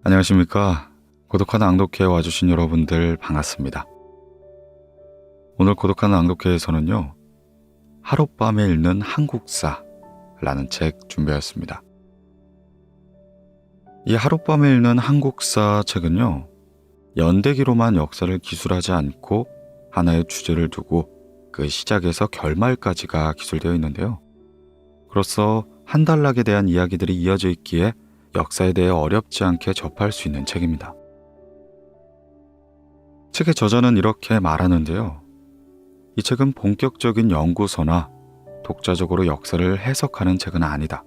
안녕하십니까. 고독한 낭독회에 와주신 여러분들 반갑습니다. 오늘 고독한 낭독회에서는요, 하룻밤에 읽는 한국사라는 책 준비했습니다. 이 하룻밤에 읽는 한국사 책은요, 연대기로만 역사를 기술하지 않고 하나의 주제를 두고 그 시작에서 결말까지가 기술되어 있는데요. 그로써 한달락에 대한 이야기들이 이어져 있기에 역사에 대해 어렵지 않게 접할 수 있는 책입니다. 책의 저자는 이렇게 말하는데요. 이 책은 본격적인 연구서나 독자적으로 역사를 해석하는 책은 아니다.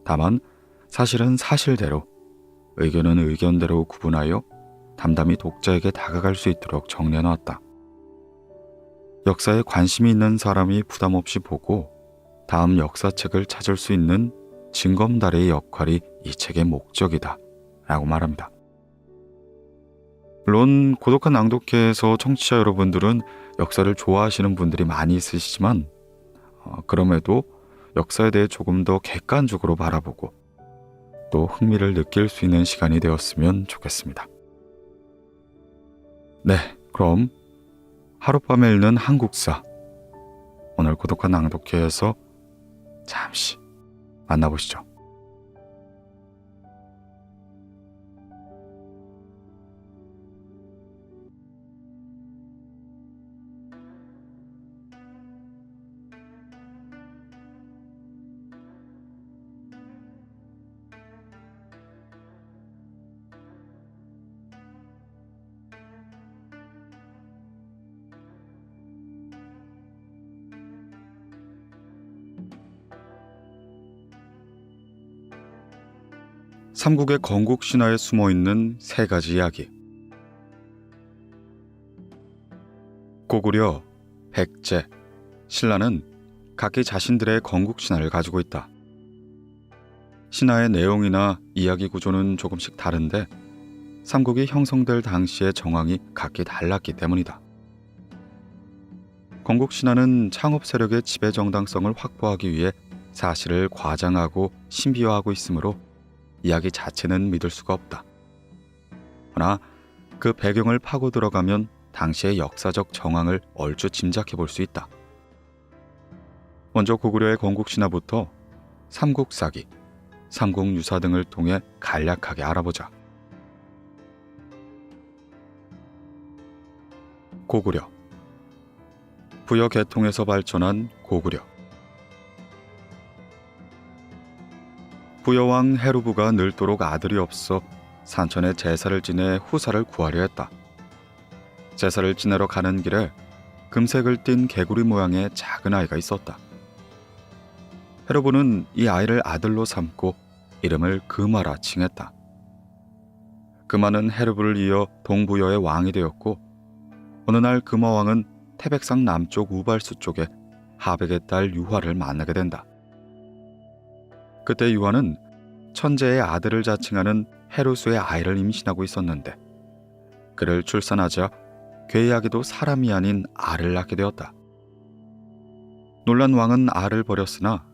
다만 사실은 사실대로, 의견은 의견대로 구분하여 담담히 독자에게 다가갈 수 있도록 정리해놨다. 역사에 관심이 있는 사람이 부담 없이 보고 다음 역사책을 찾을 수 있는 징검다리의 역할이 이 책의 목적이다 라고 말합니다. 물론 고독한 낭독회에서 청취자 여러분들은 역사를 좋아하시는 분들이 많이 있으시지만 그럼에도 역사에 대해 조금 더 객관적으로 바라보고 또 흥미를 느낄 수 있는 시간이 되었으면 좋겠습니다. 네, 그럼 하룻밤에 읽는 한국사, 오늘 고독한 낭독회에서 잠시 만나보시죠. 삼국의 건국 신화에 숨어있는 세 가지 이야기. 고구려, 백제, 신라는 각기 자신들의 건국 신화를 가지고 있다. 신화의 내용이나 이야기 구조는 조금씩 다른데 삼국이 형성될 당시의 정황이 각기 달랐기 때문이다. 건국 신화는 창업 세력의 지배 정당성을 확보하기 위해 사실을 과장하고 신비화하고 있으므로 이야기 자체는 믿을 수가 없다. 그러나 그 배경을 파고 들어가면 당시의 역사적 정황을 얼추 짐작해 볼 수 있다. 먼저 고구려의 건국신화부터 삼국사기, 삼국유사 등을 통해 간략하게 알아보자. 고구려. 부여 계통에서 발전한 고구려. 부여왕 헤루부가 늙도록 아들이 없어 산천에 제사를 지내 후사를 구하려 했다. 제사를 지내러 가는 길에 금색을 띤 개구리 모양의 작은 아이가 있었다. 헤루부는 이 아이를 아들로 삼고 이름을 금화라 칭했다. 금화는 헤루부를 이어 동부여의 왕이 되었고, 어느 날 금화왕은 태백산 남쪽 우발수 쪽에 하백의 딸 유화를 만나게 된다. 그때 유화는 천재의 아들을 자칭하는 헤루수의 아이를 임신하고 있었는데 그를 출산하자 괴이하게도 사람이 아닌 알을 낳게 되었다. 놀란 왕은 알을 버렸으나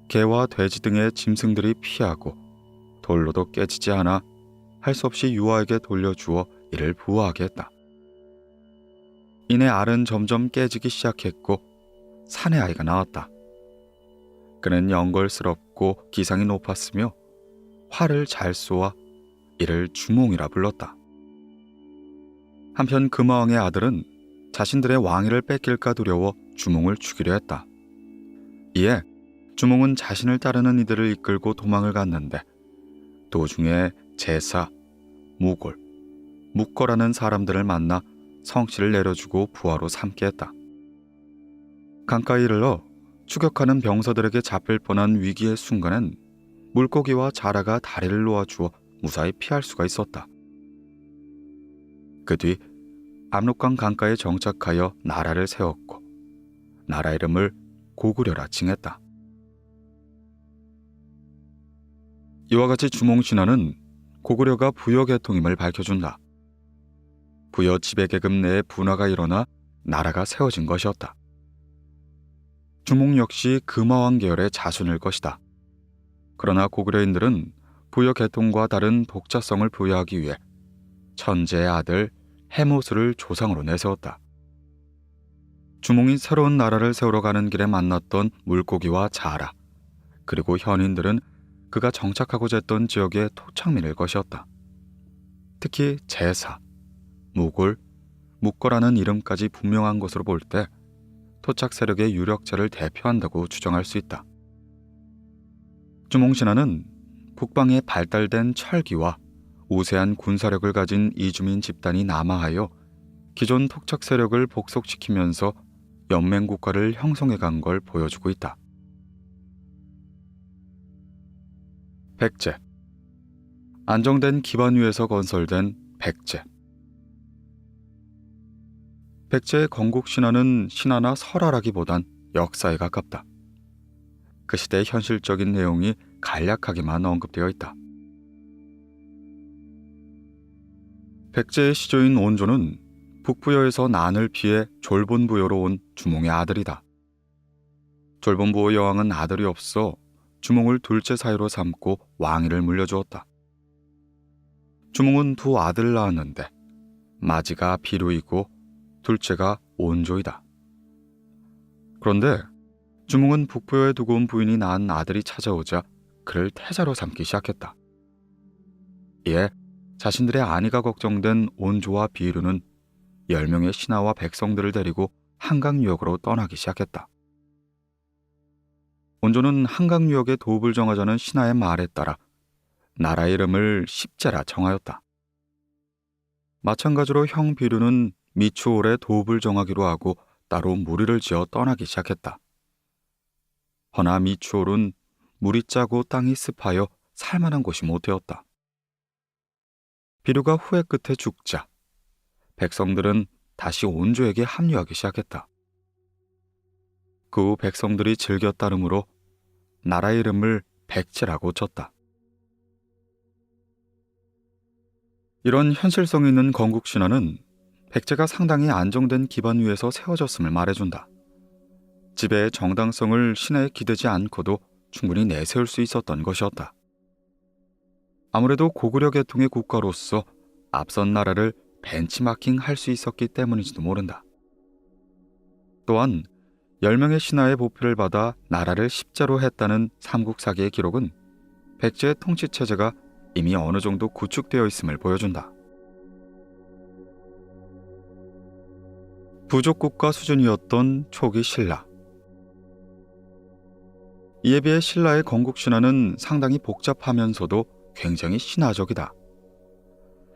개와 돼지 등의 짐승들이 피하고 돌로도 깨지지 않아 할 수 없이 유화에게 돌려주어 이를 부화하게 했다. 이내 알은 점점 깨지기 시작했고 산의 아이가 나왔다. 그는 영걸스럽고 기상이 높았으며 활을 잘 쏘아 이를 주몽이라 불렀다. 한편 금화왕의 아들은 자신들의 왕위를 뺏길까 두려워 주몽을 죽이려 했다. 이에 주몽은 자신을 따르는 이들을 이끌고 도망을 갔는데 도중에 제사, 무골, 묵거라는 사람들을 만나 성씨를 내려주고 부하로 삼게 했다. 강가에 이르러 추격하는 병사들에게 잡힐 뻔한 위기의 순간엔 물고기와 자라가 다리를 놓아주어 무사히 피할 수가 있었다. 그 뒤 압록강 강가에 정착하여 나라를 세웠고 나라 이름을 고구려라 칭했다. 이와 같이 주몽신화는 고구려가 부여 계통임을 밝혀준다. 부여 지배계급 내에 분화가 일어나 나라가 세워진 것이었다. 주몽 역시 금화왕 계열의 자손일 것이다. 그러나 고구려인들은 북부여 계통과 다른 독자성을 부여하기 위해 천재의 아들 해모스를 조상으로 내세웠다. 주몽이 새로운 나라를 세우러 가는 길에 만났던 물고기와 자라, 그리고 현인들은 그가 정착하고자 했던 지역의 토착민일 것이었다. 특히 제사, 무골, 묵거라는 이름까지 분명한 것으로 볼 때 토착 세력의 유력자를 대표한다고 추정할 수 있다. 주몽신화는 북방에 발달된 철기와 우세한 군사력을 가진 이주민 집단이 남하하여 기존 토착 세력을 복속시키면서 연맹국가를 형성해 간 걸 보여주고 있다. 백제. 안정된 기반 위에서 건설된 백제. 백제의 건국신화는 신화나 설화라기보단 역사에 가깝다. 그 시대의 현실적인 내용이 간략하게만 언급되어 있다. 백제의 시조인 온조는 북부여에서 난을 피해 졸본부여로 온 주몽의 아들이다. 졸본부여 여왕은 아들이 없어 주몽을 둘째 사유로 삼고 왕위를 물려주었다. 주몽은 두 아들을 낳았는데 마지가 비루이고 둘째가 온조이다. 그런데 주몽은 북부여에 두고 온 부인이 낳은 아들이 찾아오자 그를 태자로 삼기 시작했다. 이에 자신들의 안위가 걱정된 온조와 비루는 10명의 신하와 백성들을 데리고 한강 유역으로 떠나기 시작했다. 온조는 한강 유역의 도읍을 정하자는 신하의 말에 따라 나라 이름을 십제라 정하였다. 마찬가지로 형 비류는 미추홀에 도읍을 정하기로 하고 따로 무리를 지어 떠나기 시작했다. 허나 미추홀은 물이 짜고 땅이 습하여 살만한 곳이 못 되었다. 비류가 후회 끝에 죽자 백성들은 다시 온조에게 합류하기 시작했다. 그 후 백성들이 즐겨 따름으로 나라 이름을 백제라고 쳤다. 이런 현실성 있는 건국신화는 백제가 상당히 안정된 기반 위에서 세워졌음을 말해준다. 지배의 정당성을 신하에 기대지 않고도 충분히 내세울 수 있었던 것이었다. 아무래도 고구려 계통의 국가로서 앞선 나라를 벤치마킹 할 수 있었기 때문인지도 모른다. 또한 10명의 신하의 보표를 받아 나라를 십제로 했다는 삼국사기의 기록은 백제의 통치체제가 이미 어느 정도 구축되어 있음을 보여준다. 부족국가 수준이었던 초기 신라. 이에 비해 신라의 건국신화는 상당히 복잡하면서도 굉장히 신화적이다.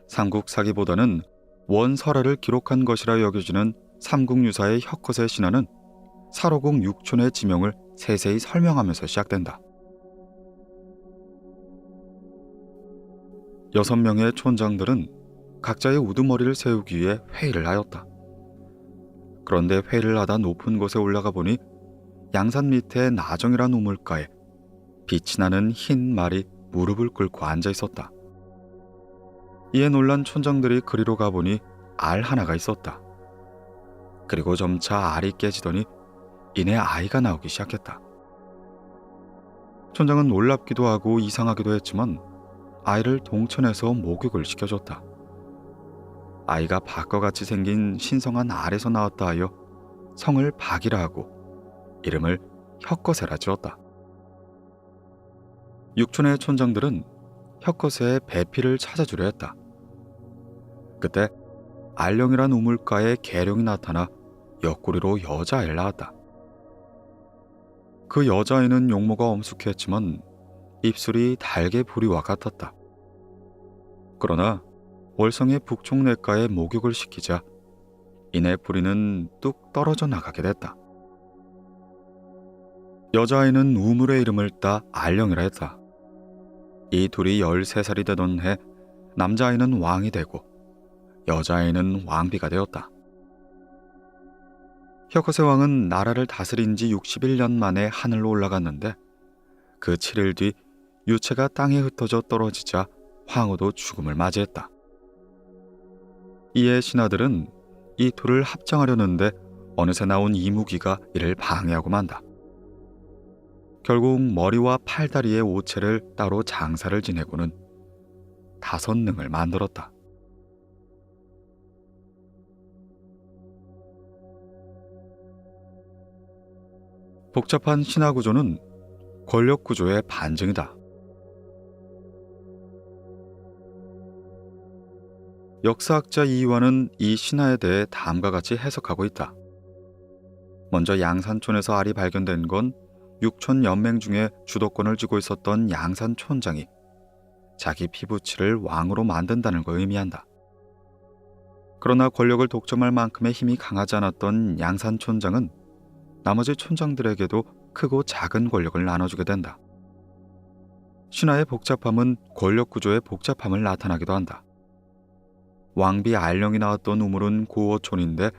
삼국사기보다는 원설화를 기록한 것이라 여겨지는 삼국유사의 혁허세 신화는 사로궁 육촌의 지명을 세세히 설명하면서 시작된다. 6명의 촌장들은 각자의 우두머리를 세우기 위해 회의를 하였다. 그런데 회의를 하다 높은 곳에 올라가 보니 양산 밑에 나정이란 우물가에 빛이 나는 흰 말이 무릎을 꿇고 앉아 있었다. 이에 놀란 촌장들이 그리로 가보니 알 하나가 있었다. 그리고 점차 알이 깨지더니 이내 아이가 나오기 시작했다. 촌장은 놀랍기도 하고 이상하기도 했지만 아이를 동천해서 목욕을 시켜줬다. 아이가 박과같이 생긴 신성한 알에서 나왔다 하여 성을 박이라 하고 이름을 혁거세라 지었다. 육촌의 촌장들은 혁거세의 배필을 찾아주려 했다. 그때 알령이란 우물가에 계룡이 나타나 옆구리로 여자아이를 낳았다. 그 여자아이는 용모가 엄숙했지만 입술이 달개 부리와 같았다. 그러나 월성의 북촌내가에 목욕을 시키자 이내 부리는 뚝 떨어져 나가게 됐다. 여자아이는 우물의 이름을 따 알령이라 했다. 이 둘이 13살이 되던 해 남자아이는 왕이 되고 여자아이는 왕비가 되었다. 혁허세 왕은 나라를 다스린 지 61년 만에 하늘로 올라갔는데 그 7일 뒤 유체가 땅에 흩어져 떨어지자 황후도 죽음을 맞이했다. 이에 신하들은 이 둘을 합장하려는데 어느새 나온 이무기가 이를 방해하고 만다. 결국 머리와 팔다리의 오체를 따로 장사를 지내고는 5능을 만들었다. 복잡한 신화 구조는 권력 구조의 반증이다. 역사학자 이완은 이 신화에 대해 다음과 같이 해석하고 있다. 먼저 양산촌에서 알이 발견된 건 육촌 연맹 중에 주도권을 쥐고 있었던 양산촌장이 자기 피부치를 왕으로 만든다는 걸 의미한다. 그러나 권력을 독점할 만큼의 힘이 강하지 않았던 양산촌장은 나머지 촌장들에게도 크고 작은 권력을 나눠주게 된다. 신화의 복잡함은 권력 구조의 복잡함을 나타나기도 한다. 왕비 알령이 나왔던 우물은 고어촌인데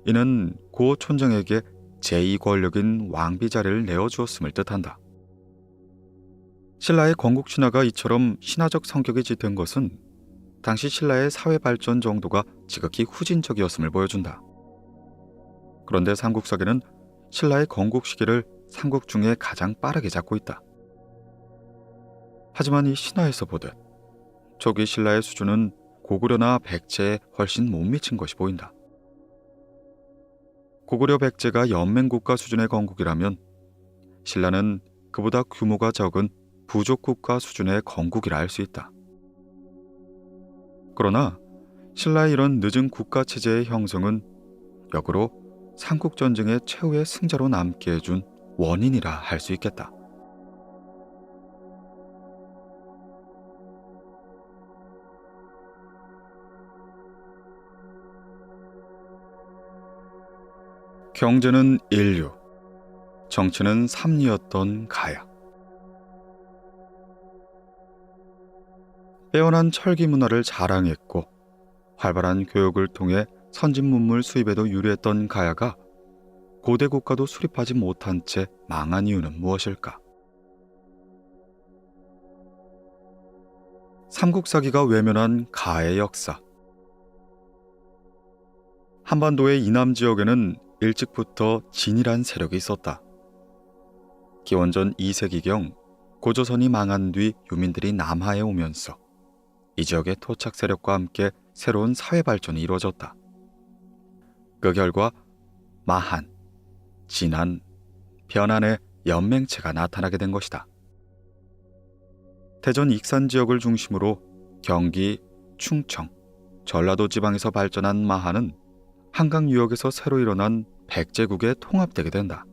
이는 고어촌장에게 제2권력인 왕비 자리를 내어주었음을 뜻한다. 신라의 건국신화가 이처럼 신화적 성격이 짙은 것은 당시 신라의 사회 발전 정도가 지극히 후진적이었음을 보여준다. 그런데 삼국사기는 신라의 건국 시기를 삼국 중에 가장 빠르게 잡고 있다. 하지만 이 신화에서 보듯 초기 신라의 수준은 고구려나 백제에 훨씬 못 미친 것이 보인다. 고구려 백제가 연맹국가 수준의 건국이라면 신라는 그보다 규모가 적은 부족국가 수준의 건국이라 할 수 있다. 그러나 신라의 이런 늦은 국가체제의 형성은 역으로 삼국전쟁의 최후의 승자로 남게 해준 원인이라 할 수 있겠다. 경제는 인류, 정치는 삼류였던 가야. 빼어난 철기 문화를 자랑했고 활발한 교육을 통해 선진 문물 수입에도 유리했던 가야가 고대 국가도 수립하지 못한 채 망한 이유는 무엇일까? 삼국사기가 외면한 가의 역사. 한반도의 이남 지역에는 일찍부터 진이란 세력이 있었다. 기원전 2세기경 고조선이 망한 뒤 유민들이 남하에 오면서 이 지역의 토착 세력과 함께 새로운 사회 발전이 이루어졌다. 그 결과 마한, 진안, 변안의 연맹체가 나타나게 된 것이다. 대전 익산 지역을 중심으로 경기, 충청, 전라도 지방에서 발전한 마한은 한강 유역에서 새로 일어난 백제국에 통합되게 된다.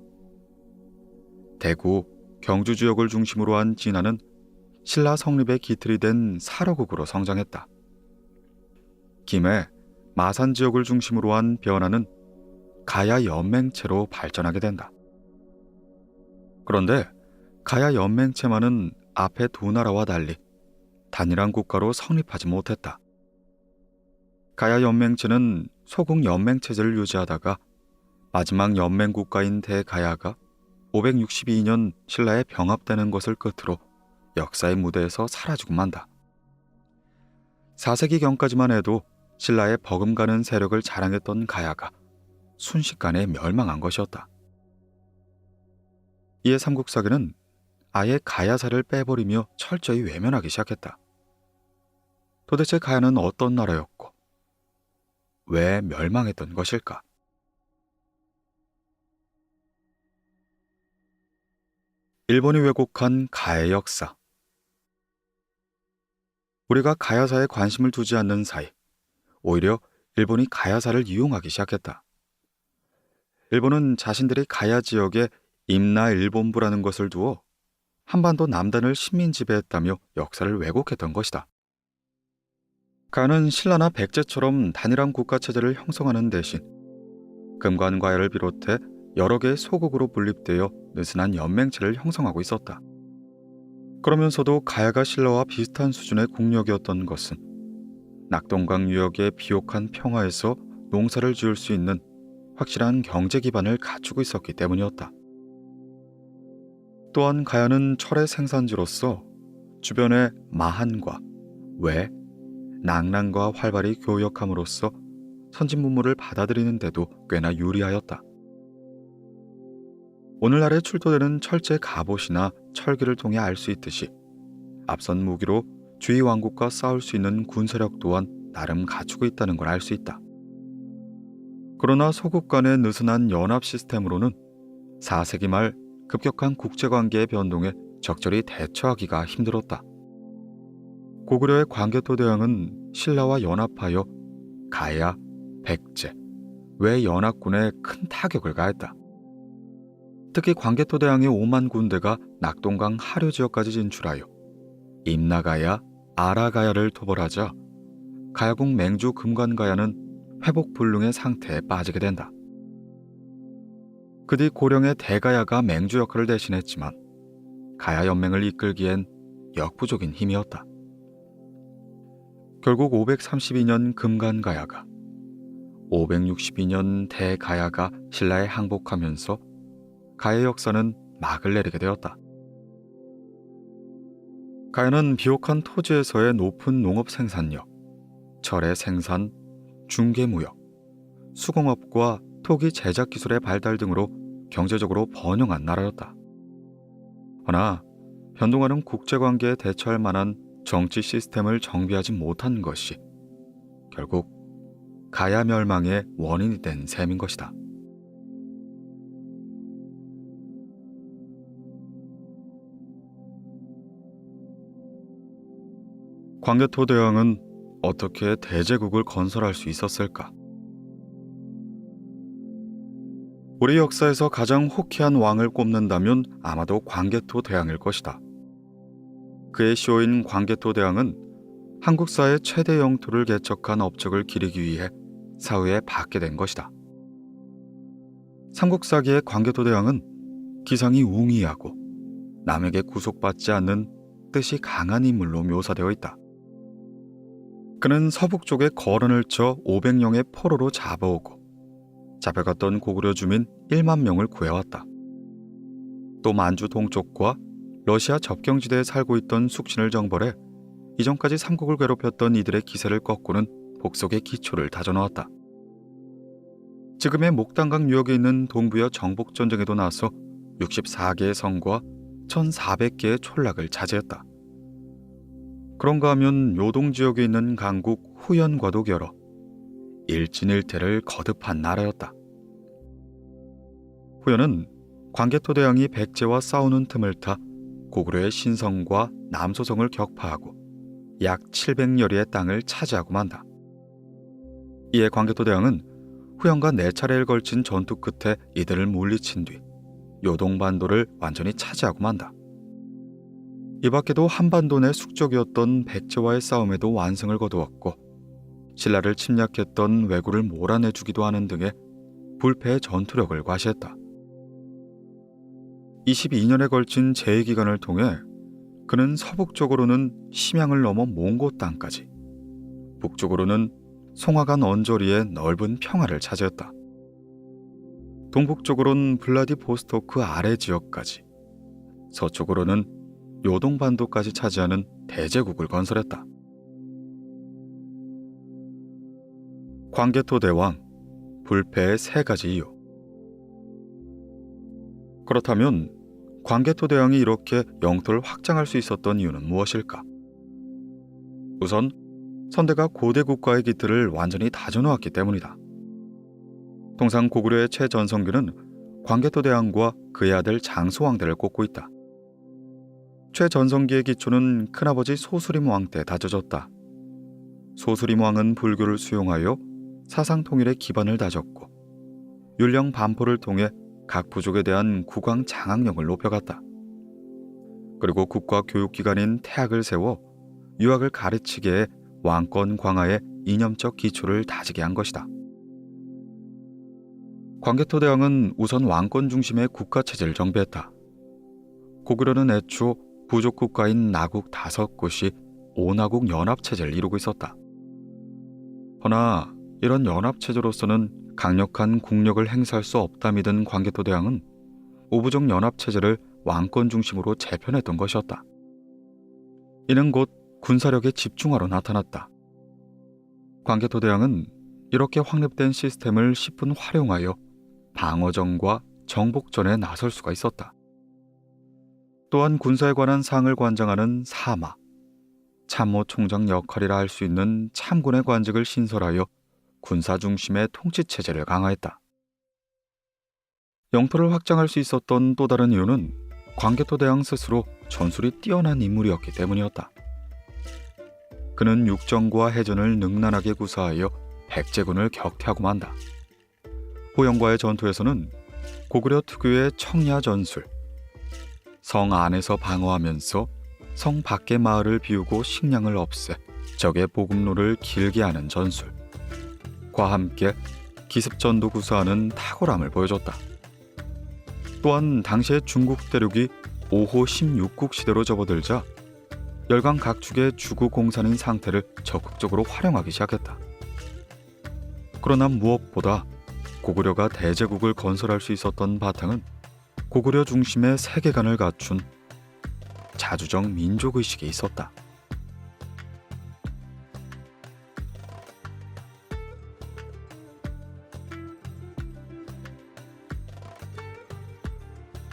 대구, 경주 지역을 중심으로 한 진안은 신라 성립의 기틀이 된 사로국으로 성장했다. 김해, 마산 지역을 중심으로 한 변안은 가야 연맹체로 발전하게 된다. 그런데 가야 연맹체만은 앞에 두 나라와 달리 단일한 국가로 성립하지 못했다. 가야 연맹체는 소국 연맹체제를 유지하다가 마지막 연맹국가인 대가야가 562년 신라에 병합되는 것을 끝으로 역사의 무대에서 사라지고 만다. 4세기경까지만 해도 신라의 버금가는 세력을 자랑했던 가야가 순식간에 멸망한 것이었다. 이에 삼국사기는 아예 가야사를 빼버리며 철저히 외면하기 시작했다. 도대체 가야는 어떤 나라였고 왜 멸망했던 것일까? 일본이 왜곡한 가야의 역사. 우리가 가야사에 관심을 두지 않는 사이 오히려 일본이 가야사를 이용하기 시작했다. 일본은 자신들이 가야 지역에 임나일본부라는 것을 두어 한반도 남단을 식민 지배했다며 역사를 왜곡했던 것이다. 가야는 신라나 백제처럼 단일한 국가체제를 형성하는 대신 금관과야를 비롯해 여러 개의 소국으로 분립되어 느슨한 연맹체를 형성하고 있었다. 그러면서도 가야가 신라와 비슷한 수준의 국력이었던 것은 낙동강 유역의 비옥한 평화에서 농사를 지을 수 있는 확실한 경제 기반을 갖추고 있었기 때문이었다. 또한 가야는 철의 생산지로서 주변의 마한과 외, 낙랑과 활발히 교역함으로써 선진 문물을 받아들이는 데도 꽤나 유리하였다. 오늘날에 출토되는 철제 갑옷이나 철기를 통해 알 수 있듯이 앞선 무기로 주위 왕국과 싸울 수 있는 군사력 또한 나름 갖추고 있다는 걸 알 수 있다. 그러나 서국 간의 느슨한 연합 시스템으로는 4세기 말 급격한 국제관계의 변동에 적절히 대처하기가 힘들었다. 고구려의 광개토 대왕은 신라와 연합하여 가야, 백제, 외연합군에 큰 타격을 가했다. 특히 광개토 대왕의 5만 군대가 낙동강 하류 지역까지 진출하여 임나가야, 아라가야를 토벌하자 가야국 맹주 금관가야는 회복 불능의 상태에 빠지게 된다. 그 뒤 고령의 대가야가 맹주 역할을 대신했지만 가야 연맹을 이끌기엔 역부족인 힘이었다. 결국 532년 금관가야가, 562년 대가야가 신라에 항복하면서 가야 역사는 막을 내리게 되었다. 가야는 비옥한 토지에서의 높은 농업 생산력, 철의 생산, 중개무역, 수공업과 토기 제작 기술의 발달 등으로 경제적으로 번영한 나라였다. 허나 변동하는 국제관계에 대처할 만한 정치 시스템을 정비하지 못한 것이 결국 가야 멸망의 원인이 된 셈인 것이다. 광개토 대왕은 어떻게 대제국을 건설할 수 있었을까? 우리 역사에서 가장 호쾌한 왕을 꼽는다면 아마도 광개토 대왕일 것이다. 그의 시호인 광개토 대왕은 한국사의 최대 영토를 개척한 업적을 기리기 위해 사후에 받게 된 것이다. 삼국사기의 광개토 대왕은 기상이 웅이하고 남에게 구속받지 않는 뜻이 강한 인물로 묘사되어 있다. 그는 서북 쪽에 거론을 쳐 500명의 포로로 잡아오고 잡혀갔던 고구려 주민 1만 명을 구해왔다. 또 만주 동쪽과 러시아 접경지대에 살고 있던 숙신을 정벌해 이전까지 삼국을 괴롭혔던 이들의 기세를 꺾고는 복속의 기초를 다져놓았다. 지금의 목단강 유역에 있는 동부여 정복전쟁에도 나서 64개의 성과 1,400개의 촌락을 차지했다. 그런가 하면 요동 지역에 있는 강국 후연과도 결어 일진일퇴를 거듭한 나라였다. 후연은 광개토 대왕이 백제와 싸우는 틈을 타 고구려의 신성과 남소성을 격파하고 약 700여리의 땅을 차지하고 만다. 이에 광개토 대왕은 후연과 4차례에 걸친 전투 끝에 이들을 물리친 뒤 요동반도를 완전히 차지하고 만다. 이 밖에도 한반도 내 숙적이었던 백제와의 싸움에도 완승을 거두었고 신라를 침략했던 왜구를 몰아내주기도 하는 등의 불패의 전투력을 과시했다. 22년에 걸친 재위기간을 통해 그는 서북쪽으로는 심양을 넘어 몽고 땅까지, 북쪽으로는 송화간 언저리의 넓은 평화를 차지했다. 동북쪽으로는 블라디보스토크 아래 지역까지, 서쪽으로는 요동반도까지 차지하는 대제국을 건설했다. 광개토 대왕, 불패의 3가지 이유. 그렇다면 광개토 대왕이 이렇게 영토를 확장할 수 있었던 이유는 무엇일까? 우선 선대가 고대 국가의 기틀을 완전히 다져놓았기 때문이다. 통상 고구려의 최전성기는 광개토 대왕과 그의 아들 장소왕대를 꼽고 있다. 최전성기의 기초는 큰아버지 소수림 왕 때 다져졌다. 소수림 왕은 불교를 수용하여 사상 통일의 기반을 다졌고 율령 반포를 통해 각 부족에 대한 국왕 장악력을 높여갔다. 그리고 국가 교육기관인 태학을 세워 유학을 가르치게 해 왕권 광화의 이념적 기초를 다지게 한 것이다. 광개토 대왕은 우선 왕권 중심의 국가체제를 정비했다. 고구려는 애초 부족 국가인 나국 5곳이 5나국 연합체제를 이루고 있었다. 허나 이런 연합체제로서는 강력한 국력을 행사할 수 없다 믿은 광개토 대왕은 오부족 연합체제를 왕권 중심으로 재편했던 것이었다. 이는 곧 군사력의 집중화로 나타났다. 광개토 대왕은 이렇게 확립된 시스템을 10분 활용하여 방어정과 정복전에 나설 수가 있었다. 또한 군사에 관한 사항을 관장하는 사마, 참모총장 역할이라 할 수 있는 참군의 관직을 신설하여 군사 중심의 통치체제를 강화했다. 영토를 확장할 수 있었던 또 다른 이유는 광개토 대왕 스스로 전술이 뛰어난 인물이었기 때문이었다. 그는 육정과 해전을 능란하게 구사하여 백제군을 격퇴하고 만다. 호영과의 전투에서는 고구려 특유의 청야 전술, 성 안에서 방어하면서 성 밖의 마을을 비우고 식량을 없애 적의 보급로를 길게 하는 전술, 과 함께 기습전도 구사하는 탁월함을 보여줬다. 또한 당시의 중국 대륙이 5호 16국 시대로 접어들자 열강 각축의 주구 공산인 상태를 적극적으로 활용하기 시작했다. 그러나 무엇보다 고구려가 대제국을 건설할 수 있었던 바탕은 고구려 중심의 세계관을 갖춘 자주적 민족의식에 있었다.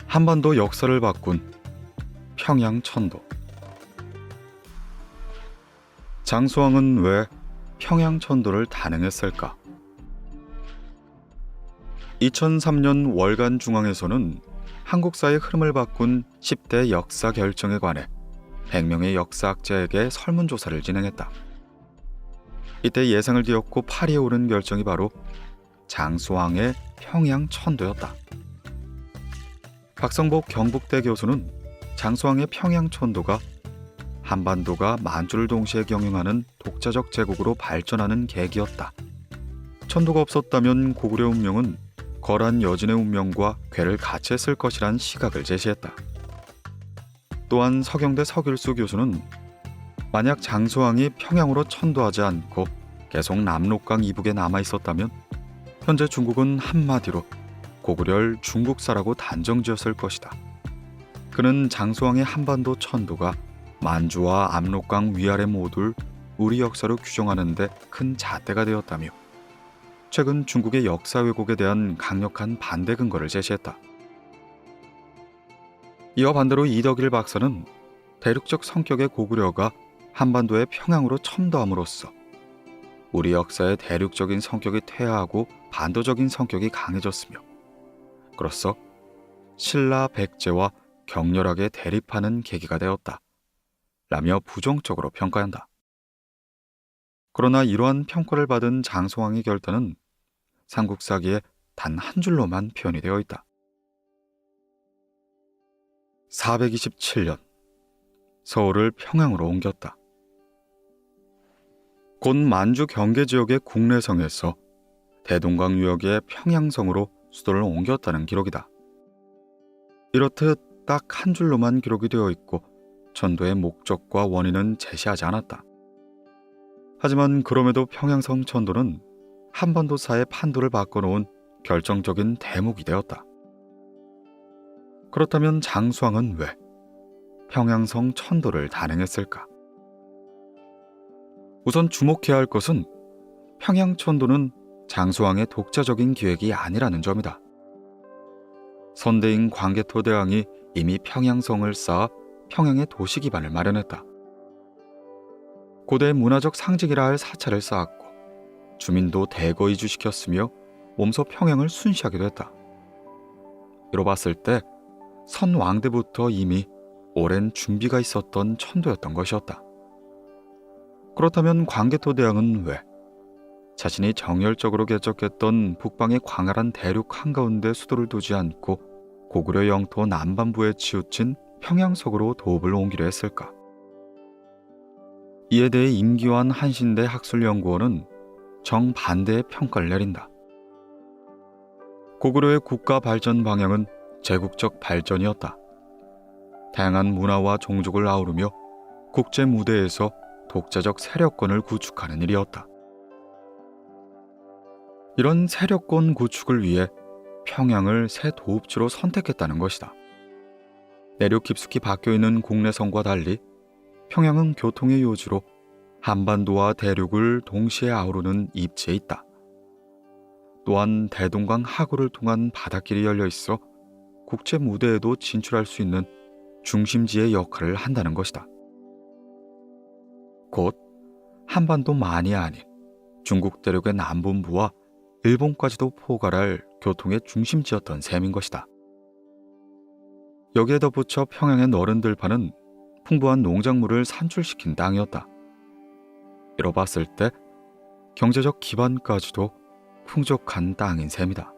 한반도 역사를 바꾼 평양천도. 장수왕은 왜 평양천도를 단행했을까? 2003년 월간 중앙에서는 한국사의 흐름을 바꾼 10대 역사 결정에 관해 100명의 역사학자에게 설문조사를 진행했다. 이때 예상을 뒤엎고 파리에 오른 결정이 바로 장수왕의 평양천도였다. 박성복 경북대 교수는 장수왕의 평양천도가 한반도가 만주를 동시에 경영하는 독자적 제국으로 발전하는 계기였다. 천도가 없었다면 고구려 운명은 거란 여진의 운명과 궤를 같이 했을 것이란 시각을 제시했다. 또한 서경대 서길수 교수는 만약 장수왕이 평양으로 천도하지 않고 계속 남록강 이북에 남아있었다면 현재 중국은 한마디로 고구려를 중국사라고 단정지었을 것이다. 그는 장수왕의 한반도 천도가 만주와 압록강 위아래 모두를 우리 역사로 규정하는 데 큰 잣대가 되었다며 최근 중국의 역사 왜곡에 대한 강력한 반대 근거를 제시했다. 이와 반대로 이덕일 박사는 대륙적 성격의 고구려가 한반도의 평양으로 첨도함으로써 우리 역사의 대륙적인 성격이 퇴화하고 반도적인 성격이 강해졌으며 그로써 신라 백제와 격렬하게 대립하는 계기가 되었다 라며 부정적으로 평가한다. 그러나 이러한 평가를 받은 장수왕의 결단은 삼국사기에 단 한 줄로만 표현이 되어 있다. 427년 서울을 평양으로 옮겼다. 곧 만주 경계 지역의 국내성에서 대동강 유역의 평양성으로 수도를 옮겼다는 기록이다. 이렇듯 딱 한 줄로만 기록이 되어 있고 천도의 목적과 원인은 제시하지 않았다. 하지만 그럼에도 평양성 천도는 한반도사의 판도를 바꿔놓은 결정적인 대목이 되었다. 그렇다면 장수왕은 왜 평양성 천도를 단행했을까? 우선 주목해야 할 것은 평양천도는 장수왕의 독자적인 기획이 아니라는 점이다. 선대인 광개토 대왕이 이미 평양성을 쌓아 평양의 도시 기반을 마련했다. 고대 문화적 상징이라 할 사찰을 쌓았고 주민도 대거 이주시켰으며 몸소 평양을 순시하기도 했다. 이로 봤을 때 선왕대부터 이미 오랜 준비가 있었던 천도였던 것이었다. 그렇다면 광개토 대왕은 왜 자신이 정열적으로 개척했던 북방의 광활한 대륙 한가운데 수도를 두지 않고 고구려 영토 남반부에 치우친 평양석으로 도읍을 옮기려 했을까? 이에 대해 임기환 한신대 학술연구원은 정반대의 평가를 내린다. 고구려의 국가 발전 방향은 제국적 발전이었다. 다양한 문화와 종족을 아우르며 국제 무대에서 독자적 세력권을 구축하는 일이었다. 이런 세력권 구축을 위해 평양을 새 도읍지로 선택했다는 것이다. 내륙 깊숙이 박혀있는 국내성과 달리 평양은 교통의 요지로 한반도와 대륙을 동시에 아우르는 입지에 있다. 또한 대동강 하구를 통한 바닷길이 열려 있어 국제 무대에도 진출할 수 있는 중심지의 역할을 한다는 것이다. 곧 한반도만이 아닌 중국 대륙의 남분부와 일본까지도 포괄할 교통의 중심지였던 셈인 것이다. 여기에 덧붙여 평양의 너른 들판은 풍부한 농작물을 산출시킨 땅이었다. 이로 봤을 때 경제적 기반까지도 풍족한 땅인 셈이다.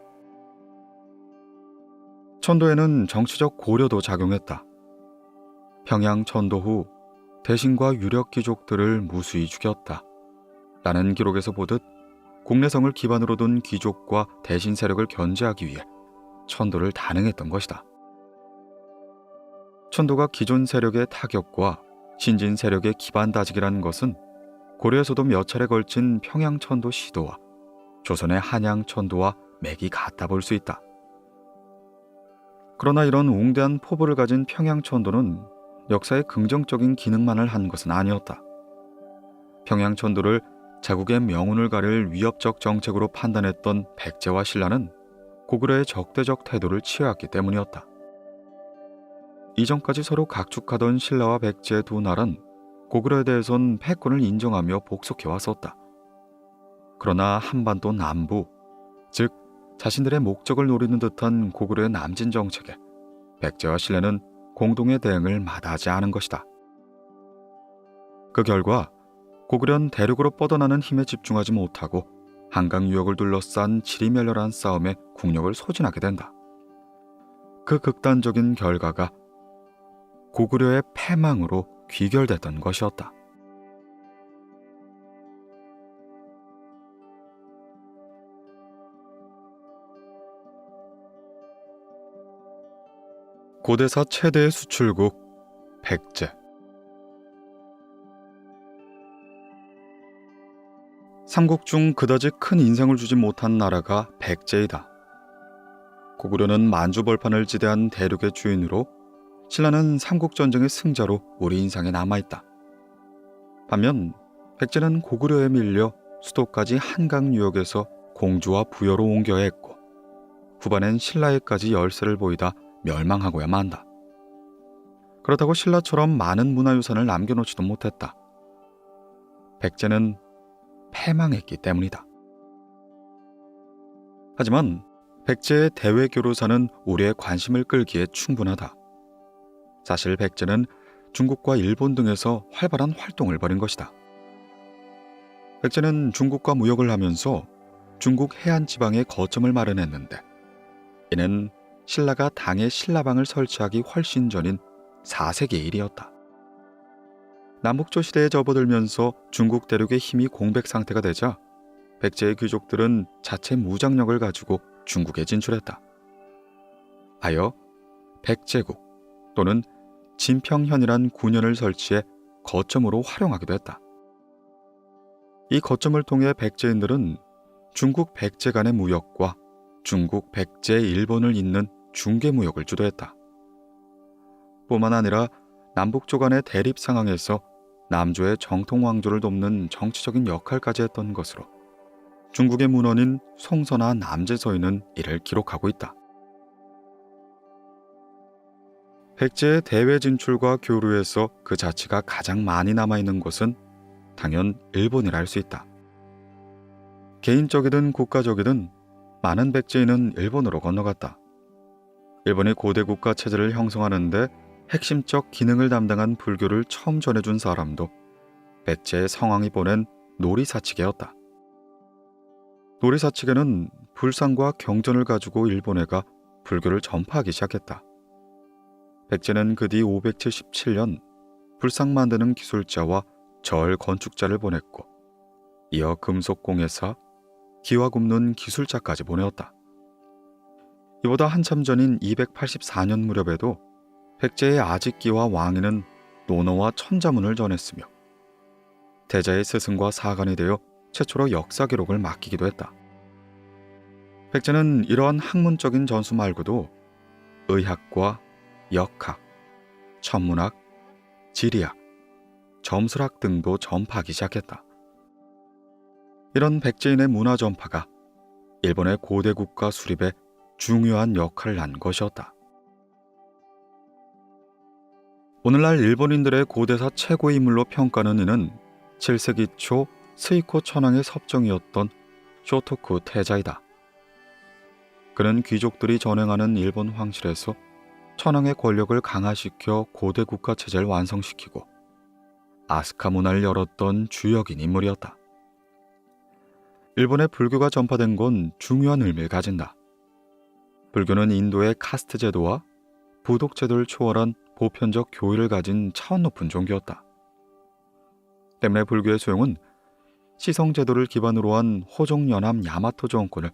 천도에는 정치적 고려도 작용했다. 평양 천도 후 대신과 유력 귀족들을 무수히 죽였다 라는 기록에서 보듯 국내성을 기반으로 둔 귀족과 대신 세력을 견제하기 위해 천도를 단행했던 것이다. 천도가 기존 세력의 타격과 신진 세력의 기반 다지기라는 것은 고려에서도 몇 차례 걸친 평양천도 시도와 조선의 한양천도와 맥이 같다 볼 수 있다. 그러나 이런 웅대한 포부를 가진 평양천도는 역사에 긍정적인 기능만을 한 것은 아니었다. 평양천도를 자국의 명운을 가릴 위협적 정책으로 판단했던 백제와 신라는 고구려의 적대적 태도를 취해왔기 때문이었다. 이전까지 서로 각축하던 신라와 백제 두 나라는 고구려에 대해선 패권을 인정하며 복속해왔었다. 그러나 한반도 남부, 즉 자신들의 목적을 노리는 듯한 고구려의 남진 정책에 백제와 신라는 공동의 대응을 마다하지 않은 것이다. 그 결과 고구려는 대륙으로 뻗어나는 힘에 집중하지 못하고 한강 유역을 둘러싼 지리멸렬한 싸움에 국력을 소진하게 된다. 그 극단적인 결과가 고구려의 패망으로 귀결됐던 것이었다. 고대사 최대의 수출국 백제. 삼국 중 그다지 큰 인상을 주지 못한 나라가 백제이다. 고구려는 만주벌판을 지대한 대륙의 주인으로 신라는 삼국전쟁의 승자로 우리 인상에 남아있다. 반면 백제는 고구려에 밀려 수도까지 한강 유역에서 공주와 부여로 옮겨야 했고 후반엔 신라에까지 열세를 보이다 멸망하고야 만다. 그렇다고 신라처럼 많은 문화유산을 남겨놓지도 못했다. 백제는 패망했기 때문이다. 하지만 백제의 대외교류사는 우리의 관심을 끌기에 충분하다. 사실 백제는 중국과 일본 등에서 활발한 활동을 벌인 것이다. 백제는 중국과 무역을 하면서 중국 해안 지방에 거점을 마련했는데 이는 신라가 당에 신라방을 설치하기 훨씬 전인 4세기의 일이었다. 남북조 시대에 접어들면서 중국 대륙의 힘이 공백 상태가 되자 백제의 귀족들은 자체 무장력을 가지고 중국에 진출했다. 하여 백제국 또는 진평현이란 군현을 설치해 거점으로 활용하기도 했다. 이 거점을 통해 백제인들은 중국 백제 간의 무역과 중국 백제 일본을 잇는 중개무역을 주도했다. 뿐만 아니라 남북조 간의 대립 상황에서 남조의 정통 왕조를 돕는 정치적인 역할까지 했던 것으로 중국의 문헌인 송서나 남제서에는 이를 기록하고 있다. 백제의 대외 진출과 교류에서 그 자치가 가장 많이 남아있는 곳은 당연 일본이라 할 수 있다. 개인적이든 국가적이든 많은 백제인은 일본으로 건너갔다. 일본의 고대 국가 체제를 형성하는데 핵심적 기능을 담당한 불교를 처음 전해준 사람도 백제의 성왕이 보낸 노리사치계였다. 노리사치계는 불상과 경전을 가지고 일본에 가 불교를 전파하기 시작했다. 백제는 그 뒤 577년 불상 만드는 기술자와 절 건축자를 보냈고 이어 금속공예사, 기와 굽는 기술자까지 보내었다. 이보다 한참 전인 284년 무렵에도 백제의 아직기와 왕위는 논어와 천자문을 전했으며 대자의 스승과 사관이 되어 최초로 역사 기록을 맡기기도 했다. 백제는 이러한 학문적인 전수 말고도 의학과 역학, 천문학, 지리학, 점술학 등도 전파하기 시작했다. 이런 백제인의 문화 전파가 일본의 고대 국가 수립에 중요한 역할을 한 것이었다. 오늘날 일본인들의 고대사 최고의 인물로 평가하는 이는 7세기 초 스이코 천황의 섭정이었던 쇼토쿠 태자이다. 그는 귀족들이 전행하는 일본 황실에서 천황의 권력을 강화시켜 고대 국가 체제를 완성시키고 아스카 문화를 열었던 주역인 인물이었다. 일본의 불교가 전파된 건 중요한 의미를 가진다. 불교는 인도의 카스트 제도와 부독 제도를 초월한 보편적 교의를 가진 차원 높은 종교였다. 때문에 불교의 소용은 시성 제도를 기반으로 한 호종연합 야마토 정권을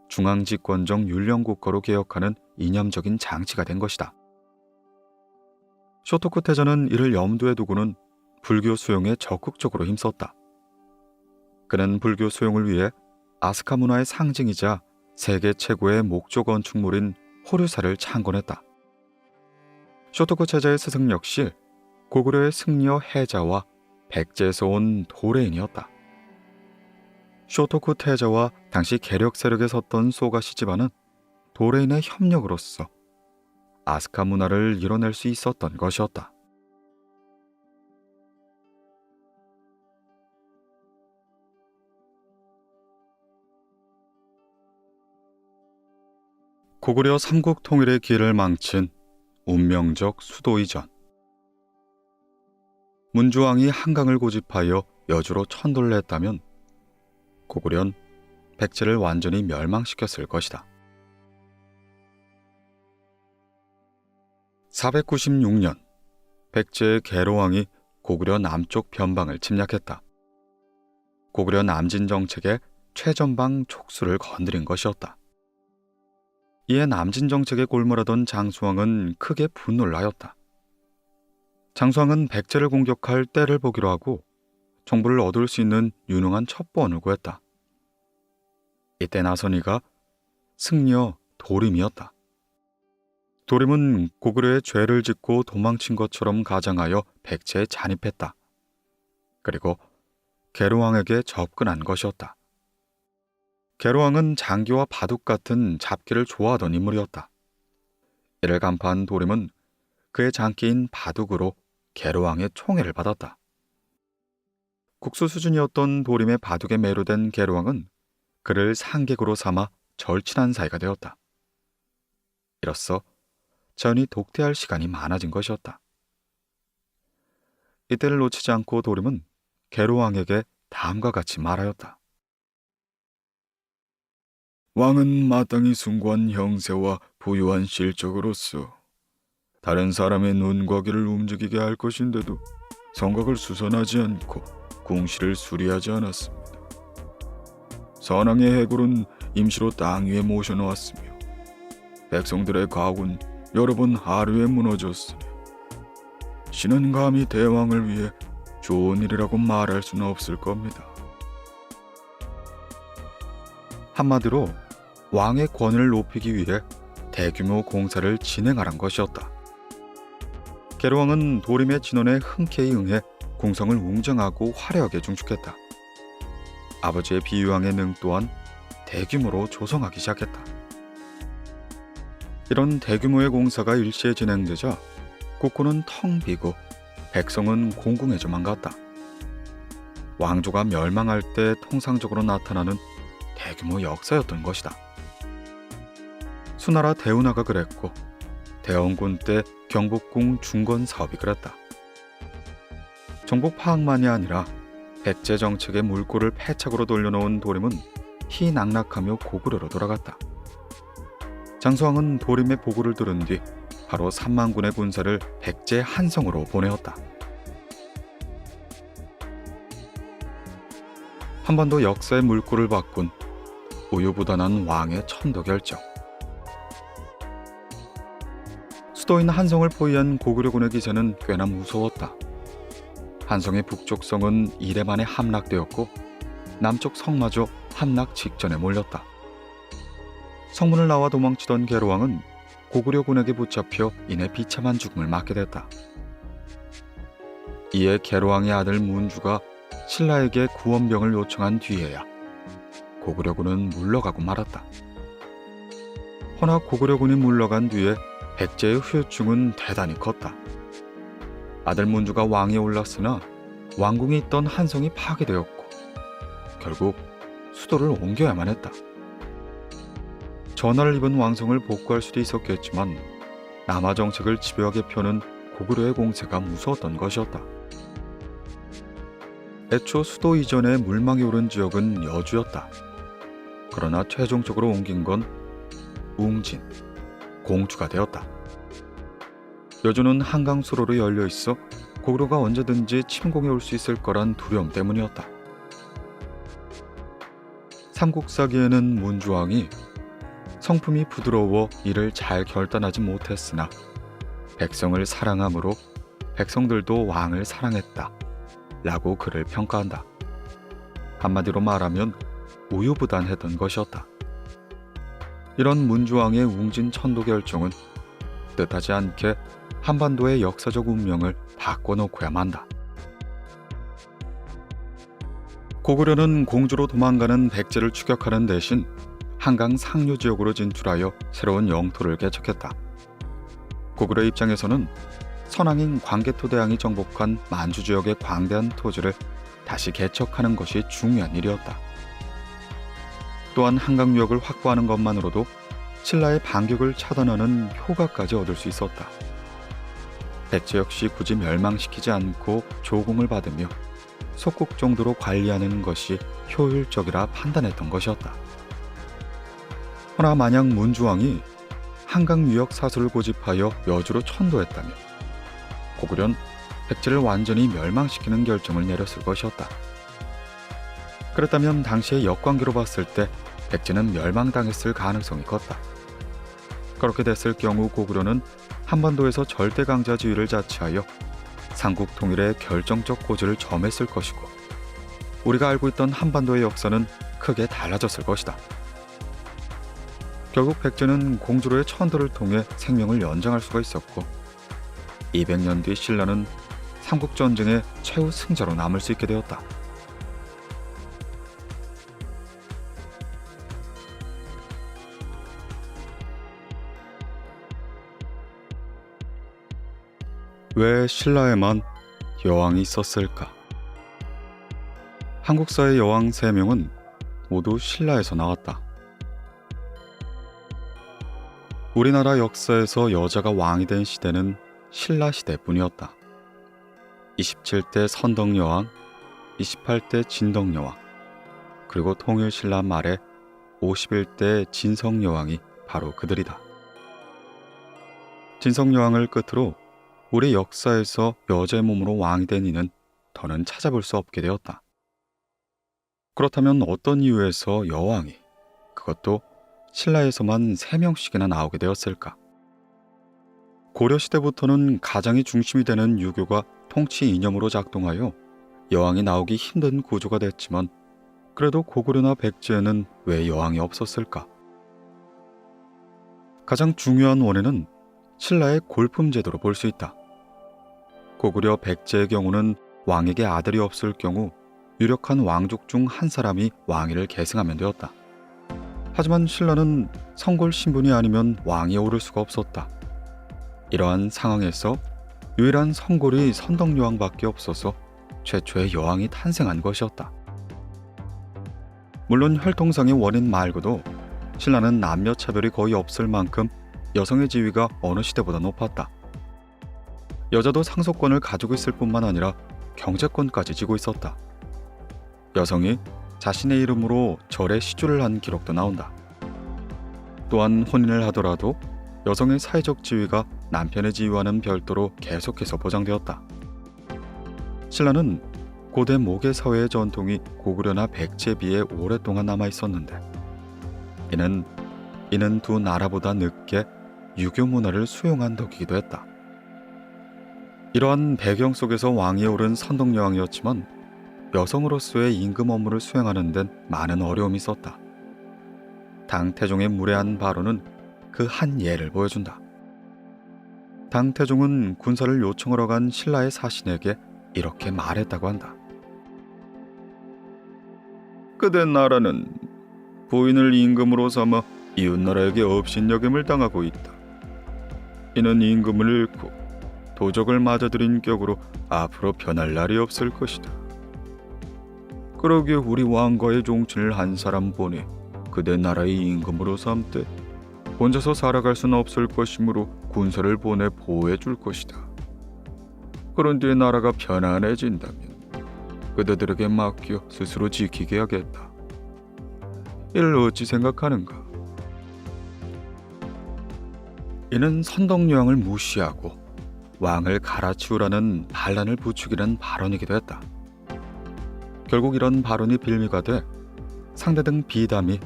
중앙집권적 율령국가로 개혁하는 이념적인 장치가 된 것이다. 쇼토쿠 태자는 이를 염두에 두고는 불교 수용에 적극적으로 힘썼다. 그는 불교 수용을 위해 아스카 문화의 상징이자 세계 최고의 목조 건축물인 호류사를 창건했다. 쇼토쿠 태자의 스승 역시 고구려의 승려 해자와 백제에서 온 도레인이었다. 쇼토쿠 태자와 당시 계력 세력에 섰던 소가시 집안은 도레인의 협력으로서 아스카 문화를 이뤄낼 수 있었던 것이었다. 고구려 삼국 통일의 길을 망친 운명적 수도이전. 문주왕이 한강을 고집하여 여주로 천도를 했다면 고구려는 백제를 완전히 멸망시켰을 것이다. 496년 백제의 계로왕이 고구려 남쪽 변방을 침략했다. 고구려 남진 정책의 최전방 촉수를 건드린 것이었다. 이에 남진 정책에 골몰하던 장수왕은 크게 분노를 하였다. 장수왕은 백제를 공격할 때를 보기로 하고 정보를 얻을 수 있는 유능한 첩보원을 구했다. 이때 나선 이가 승려 도림이었다. 도림은 고구려에 죄를 짓고 도망친 것처럼 가장하여 백제에 잔입했다. 그리고 계로왕에게 접근한 것이었다. 계로왕은 장기와 바둑 같은 잡기를 좋아하던 인물이었다. 이를 간파한 도림은 그의 장기인 바둑으로 계로왕의 총애를 받았다. 국수 수준이었던 도림의 바둑에 매료된 계로왕은 그를 상객으로 삼아 절친한 사이가 되었다. 이로써 자연히 독대할 시간이 많아진 것이었다. 이때를 놓치지 않고 도림은 계로왕에게 다음과 같이 말하였다. 왕은 마땅히 숭고한 형세와 부유한 실적으로서 다른 사람의 눈과 귀를 움직이게 할 것인데도 성곽을 수선하지 않고 궁시를 수리하지 않았습니다. 선왕의 해골은 임시로 땅 위에 모셔놓았으며 백성들의 가옥은 여러 번 하류에 무너졌으며 신은 감히 대왕을 위해 좋은 일이라고 말할 수는 없을 겁니다. 한마디로 왕의 권위를 높이기 위해 대규모 공사를 진행하란 것이었다. 계로왕은 도림의 진언에 흔쾌히 응해 궁성을 웅장하고 화려하게 중축했다. 아버지의 비유왕의 능 또한 대규모로 조성하기 시작했다. 이런 대규모의 공사가 일시에 진행되자 국고는 텅 비고 백성은 공공해져만 갔다. 왕조가 멸망할 때 통상적으로 나타나는 대규모 역사였던 것이다. 수나라 대운하가 그랬고 대원군 때 경복궁 중건 사업이 그랬다. 정복 파악만이 아니라 백제 정책의 물꼬를 패착으로 돌려놓은 도림은 희낙낙하며 고구려로 돌아갔다. 장수왕은 도림의 보고를 들은 뒤 바로 3만 군의 군사를 백제 한성으로 보내었다. 한반도 역사의 물꼬를 바꾼 우유부단한 왕의 천도 결정. 수도인 한성을 포위한 고구려군의 기세는 꽤나 무서웠다. 한성의 북쪽 성은 이래 만에 함락되었고 남쪽 성마저 함락 직전에 몰렸다. 성문을 나와 도망치던 계로왕은 고구려군에게 붙잡혀 이내 비참한 죽음을 맞게 됐다. 이에 계로왕의 아들 문주가 신라에게 구원병을 요청한 뒤에야 고구려군은 물러가고 말았다. 허나 고구려군이 물러간 뒤에 백제의 후유증은 대단히 컸다. 아들 문주가 왕위에 올랐으나 왕궁이 있던 한성이 파괴되었고 결국 수도를 옮겨야만 했다. 전화를 입은 왕성을 복구할 수도 있었겠지만 남하 정책을 집요하게 펴는 고구려의 공세가 무서웠던 것이었다. 애초 수도 이전에 물망이 오른 지역은 여주였다. 그러나 최종적으로 옮긴 건 웅진, 공주가 되었다. 여주는 한강 수로로 열려 있어 고구려가 언제든지 침공해 올 수 있을 거란 두려움 때문이었다. 삼국사기에는 문주왕이 성품이 부드러워 이를 잘 결단하지 못했으나 백성을 사랑함으로 백성들도 왕을 사랑했다 라고 그를 평가한다. 한마디로 말하면 우유부단했던 것이었다. 이런 문주왕의 웅진 천도 결정은 뜻하지 않게 한반도의 역사적 운명을 바꿔놓고야 만다. 고구려는 공주로 도망가는 백제를 추격하는 대신 한강 상류 지역으로 진출하여 새로운 영토를 개척했다. 고구려 입장에서는 선왕인 광개토대왕이 정복한 만주 지역의 광대한 토지를 다시 개척하는 것이 중요한 일이었다. 또한 한강 유역을 확보하는 것만으로도 신라의 반격을 차단하는 효과까지 얻을 수 있었다. 백제 역시 굳이 멸망시키지 않고 조공을 받으며 속국 정도로 관리하는 것이 효율적이라 판단했던 것이었다. 허나 만약 문주왕이 한강 유역 사수를 고집하여 여주로 천도했다면 고구려는 백제를 완전히 멸망시키는 결정을 내렸을 것이었다. 그렇다면 당시의 역관계로 봤을 때 백제는 멸망당했을 가능성이 컸다. 그렇게 됐을 경우 고구려는 한반도에서 절대 강자 지위를 자취하여 삼국 통일의 결정적 고지를 점했을 것이고 우리가 알고 있던 한반도의 역사는 크게 달라졌을 것이다. 결국 백제는 공주로의 천도를 통해 생명을 연장할 수가 있었고 200년 뒤 신라는 삼국전쟁의 최후 승자로 남을 수 있게 되었다. 왜 신라에만 여왕이 있었을까? 한국사의 여왕 3명은 모두 신라에서 나왔다. 우리나라 역사에서 여자가 왕이 된 시대는 신라 시대뿐이었다. 27대 선덕여왕, 28대 진덕여왕, 그리고 통일신라 말에 51대 진성여왕이 바로 그들이다. 진성여왕을 끝으로 우리 역사에서 여자의 몸으로 왕이 된 이는 더는 찾아볼 수 없게 되었다. 그렇다면 어떤 이유에서 여왕이, 그것도 신라에서만 3명씩이나 나오게 되었을까? 고려시대부터는 가장이 중심이 되는 유교가 통치 이념으로 작동하여 여왕이 나오기 힘든 구조가 됐지만 그래도 고구려나 백제에는 왜 여왕이 없었을까? 가장 중요한 원인은 신라의 골품제도로 볼 수 있다. 고구려 백제의 경우는 왕에게 아들이 없을 경우 유력한 왕족 중 한 사람이 왕위를 계승하면 되었다. 하지만 신라는 성골 신분이 아니면 왕위에 오를 수가 없었다. 이러한 상황에서 유일한 성골이 선덕여왕밖에 없어서 최초의 여왕이 탄생한 것이었다. 물론 혈통상의 원인 말고도 신라는 남녀 차별이 거의 없을 만큼 여성의 지위가 어느 시대보다 높았다. 여자도 상속권을 가지고 있을 뿐만 아니라 경제권까지 쥐고 있었다. 여성이 자신의 이름으로 절에 시주를 한 기록도 나온다. 또한 혼인을 하더라도 여성의 사회적 지위가 남편의 지위와는 별도로 계속해서 보장되었다. 신라는 고대 모계 사회의 전통이 고구려나 백제에 비해 오랫동안 남아 있었는데 이는 두 나라보다 늦게 유교 문화를 수용한 덕이기도 했다. 이러한 배경 속에서 왕위에 오른 선덕여왕이었지만 여성으로서의 임금 업무를 수행하는 데는 많은 어려움이 있었다. 당 태종의 무례한 발언은 그 한 예를 보여준다. 당 태종은 군사를 요청하러 간 신라의 사신에게 이렇게 말했다고 한다. 그대 나라는 부인을 임금으로 삼아 이웃나라에게 업신여김을 당하고 있다. 이는 임금을 잃고 도적을 맞아들인 격으로 앞으로 변할 날이 없을 것이다. 그러기에 우리 왕과의 종친을 한 사람 보내 그대 나라의 임금으로 삼되 혼자서 살아갈 수는 없을 것이므로 군사를 보내 보호해 줄 것이다. 그런 뒤에 나라가 편안해진다면 그대들에게 맡겨 스스로 지키게 하겠다. 이를 어찌 생각하는가? 이는 선덕여왕을 무시하고 왕을 갈아치우라는 반란을 부추기는 발언이기도 했다. 결국 이런 발언이 빌미가 돼 상대 등 비담이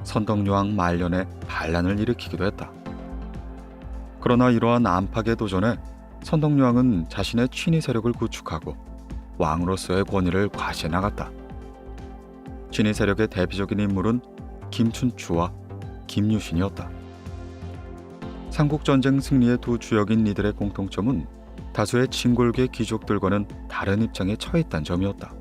선덕여왕 말년에 반란을 일으키기도 했다. 그러나 이러한 안팎의 도전에 선덕여왕은 자신의 친위 세력을 구축하고 왕으로서의 권위를 과시해 나갔다. 친위 세력의 대표적인 인물은 김춘추와 김유신이었다. 삼국전쟁 승리의 두 주역인 이들의 공통점은 다수의 진골계 귀족들과는 다른 입장에 처했다는 점이었다.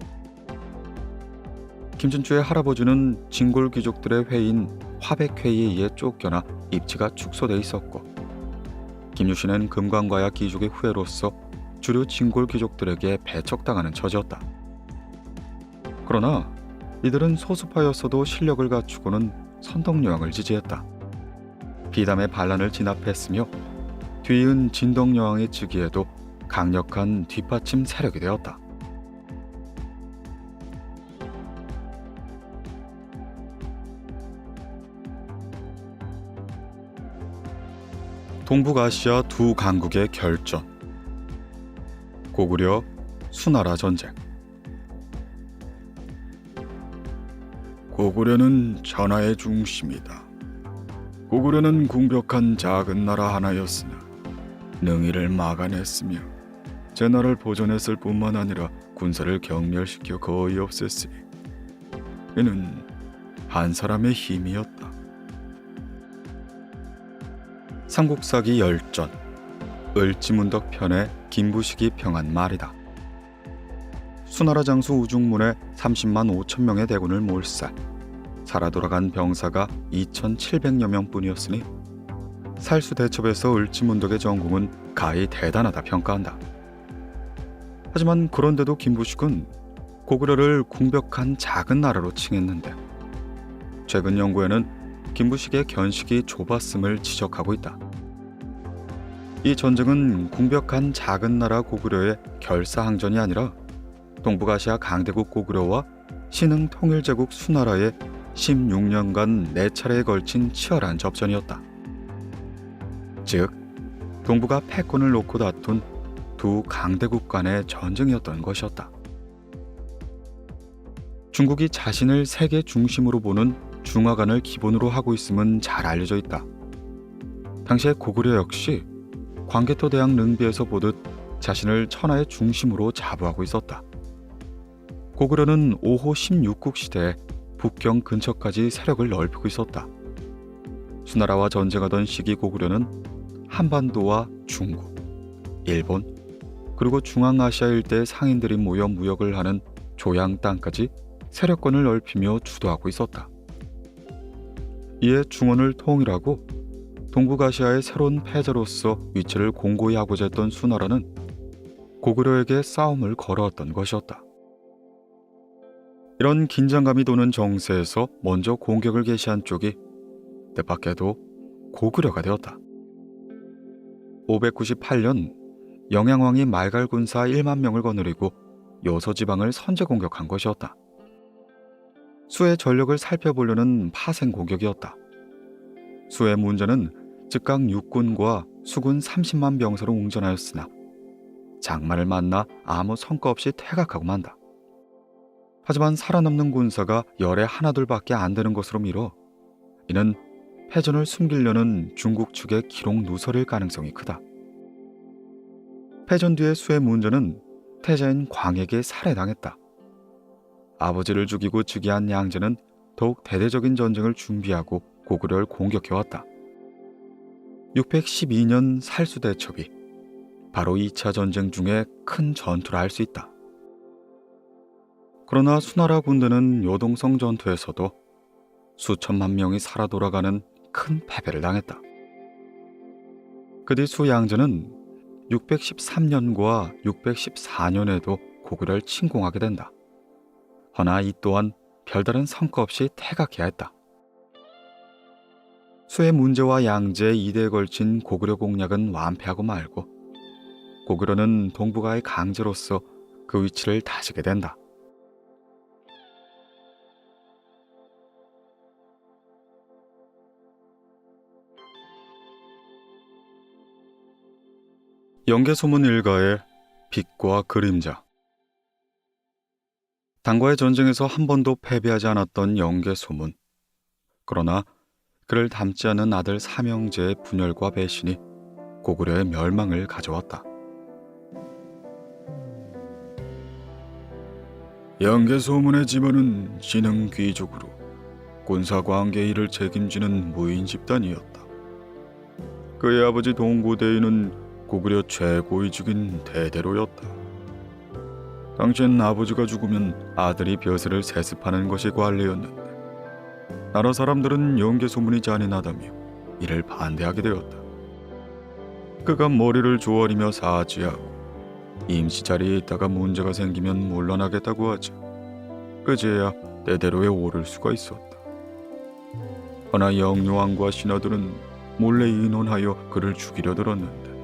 김춘추의 할아버지는 진골 귀족들의 회의인 화백회의에 의해 쫓겨나 입지가 축소돼 있었고, 김유신은 금관과야 귀족의 후예로서 주류 진골 귀족들에게 배척당하는 처지였다. 그러나 이들은 소수파였어도 실력을 갖추고는 선덕여왕을 지지했다. 비담의 반란을 진압했으며 뒤이은 진덕여왕의 즉위에도 강력한 뒷받침 세력이 되었다. 동북아시아 두 강국의 결전. 고구려 수나라 전쟁. 고구려는 전하의 중심이다. 고구려는 궁벽한 작은 나라 하나였으나 능이를 막아냈으며 제나라를 보존했을 뿐만 아니라 군사를 경멸시켜 거의 없앴으니 이는 한 사람의 힘이었다. 삼국사기 열전, 을지문덕 편의 김부식이 평한 말이다. 수나라 장수 우중문에 30만 5천 명의 대군을 몰살, 살아 돌아간 병사가 2,700여 명뿐이었으니 살수대첩에서 을지문덕의 전공은 가히 대단하다 평가한다. 하지만 그런데도 김부식은 고구려를 궁벽한 작은 나라로 칭했는데, 최근 연구에는 김부식의 견식이 좁았음을 지적하고 있다. 이 전쟁은 궁벽한 작은 나라 고구려의 결사항전이 아니라 동북아시아 강대국 고구려와 신흥 통일제국 수나라의 16년간 4차례에 걸친 치열한 접전이었다. 즉, 동북아 패권을 놓고 다툰 두 강대국 간의 전쟁이었던 것이었다. 중국이 자신을 세계 중심으로 보는 중화관을 기본으로 하고 있음은 잘 알려져 있다. 당시에 고구려 역시 광개토 대왕 능비에서 보듯 자신을 천하의 중심으로 자부하고 있었다. 고구려는 5호 16국 시대에 북경 근처까지 세력을 넓히고 있었다. 수나라와 전쟁하던 시기 고구려는 한반도와 중국, 일본, 그리고 중앙아시아 일대의 상인들이 모여 무역을 하는 조양 땅까지 세력권을 넓히며 주도하고 있었다. 이에 중원을 통일하고 동북아시아의 새로운 패자로서 위치를 공고히 하고자 했던 수나라는 고구려에게 싸움을 걸어왔던 것이었다. 이런 긴장감이 도는 정세에서 먼저 공격을 개시한 쪽이 뜻밖에도 고구려가 되었다. 598년 영양왕이 말갈군사 1만 명을 거느리고 요소지방을 선제 공격한 것이었다. 수의 전력을 살펴보려는 파생 공격이었다. 수의 문제는 즉각 육군과 수군 30만 병사로 웅전하였으나 장마를 만나 아무 성과 없이 퇴각하고 만다. 하지만 살아남는 군사가 열에 하나둘밖에 안 되는 것으로 미뤄 이는 패전을 숨기려는 중국 측의 기록 누설일 가능성이 크다. 패전 뒤의 수의 문제는 태자인 광에게 살해당했다. 아버지를 죽이고 즉위한 양제는 더욱 대대적인 전쟁을 준비하고 고구려를 공격해왔다. 612년 살수대첩이 바로 2차 전쟁 중에 큰 전투라 할 수 있다. 그러나 수나라 군대는 요동성 전투에서도 수천만 명이 살아 돌아가는 큰 패배를 당했다. 그 뒤 수양제는 613년과 614년에도 고구려를 침공하게 된다. 허나 이 또한 별다른 성과 없이 퇴각해야 했다. 수의 문제와 양제 2대에 걸친 고구려 공략은 완패하고 말고 고구려는 동북아의 강제로서 그 위치를 다지게 된다. 영계소문 일가의 빛과 그림자. 당과의 전쟁에서 한 번도 패배하지 않았던 영계소문. 그러나 그를 닮지 않은 아들 삼형제의 분열과 배신이 고구려의 멸망을 가져왔다. 영계소문의 집안은 신흥 귀족으로 군사관계 일을 책임지는 무인 집단이었다. 그의 아버지 동구대인은 고구려 최고의 직인 대대로였다. 당시엔 아버지가 죽으면 아들이 벼슬을 세습하는 것이 관례였는데 나라 사람들은 영계소문이 잔인하다며 이를 반대하게 되었다. 그가 머리를 조아리며 사지하고 임시 자리에 있다가 문제가 생기면 물러나겠다고 하자 그제야 대대로에 오를 수가 있었다. 허나 영유왕과 신하들은 몰래 인원하여 그를 죽이려 들었는데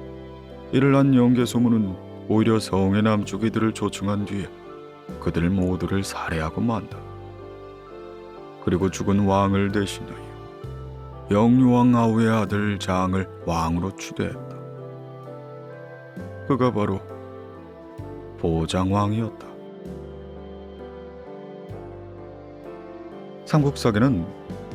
이를 안 영계소문은 오히려 성의 남쪽 이들을 조청한 뒤에 그들 모두를 살해하고 만다. 그리고 죽은 왕을 대신하여 영유왕 아우의 아들 장을 왕으로 추대했다. 그가 바로 보장왕이었다. 삼국사기는